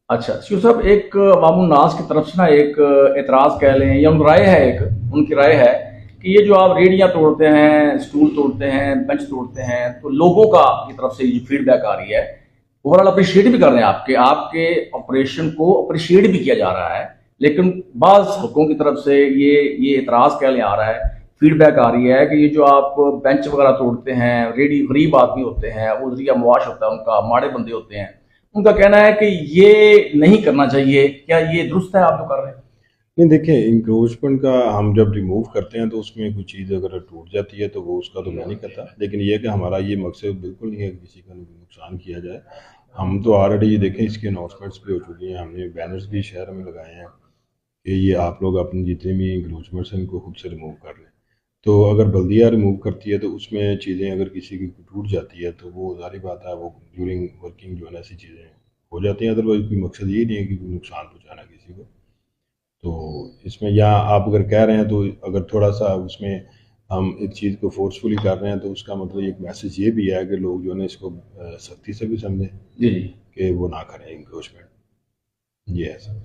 अच्छा शिव साहब, एक अवामुन्नास की तरफ से ना एक एतराज़ कह लें या उन राय है, एक उनकी राय है कि ये जो आप रेडियां तोड़ते हैं, स्टूल तोड़ते हैं, बेंच तोड़ते हैं, तो लोगों का की तरफ से ये फीडबैक आ रही है, ओवरऑल अप्रिशिएट भी कर रहे हैं, आपके आपके ऑपरेशन को अप्रिशिएट भी किया जा रहा है, लेकिन बाज़ हलकों की तरफ से ये एतराज़ कह लें आ रहा है, फीडबैक आ रही है कि ये जो आप बेंच वगैरह तोड़ते हैं, रेडी गरीब आदमी होते हैं, वो जरिया मुआश होता है उनका, माड़े बंदे होते हैं, उनका कहना है कि ये नहीं करना चाहिए। क्या ये दुरुस्त है आप जो कर रहे हैं? नहीं देखें, इंक्रोचमेंट का हम जब रिमूव करते हैं तो उसमें कोई चीज़ अगर टूट जाती है तो वो उसका तो मैं नहीं करता, लेकिन ये है कि हमारा ये मकसद बिल्कुल नहीं है कि किसी का नुकसान किया जाए। हम तो ऑलरेडी देखें इसकी अनाउंसमेंट्स भी हो चुकी हैं, हमने बैनर्स भी शहर में लगाए हैं कि ये आप लोग अपनी जितने भी इंक्रोचमेंट्स हैं इनको खुद से रिमूव कर लें। तो अगर बल्दिया रिमूव करती है तो उसमें चीज़ें अगर किसी की टूट जाती है तो वो ज़ाहिर बात है वो ड्यूरिंग वर्किंग जो है ना ऐसी चीज़ें हो जाती हैं। अदरवाइज कोई मकसद ये नहीं है कि कोई नुकसान पहुँचाना किसी को। तो इसमें या आप अगर कह रहे हैं तो अगर थोड़ा सा उसमें हम एक चीज़ को फोर्सफुली कर रहे हैं तो उसका मतलब एक मैसेज ये भी है कि लोग जो है ना इसको सख्ती से भी समझें जी जी। कि वो ना करें इंक्रोचमेंट। ये है सब।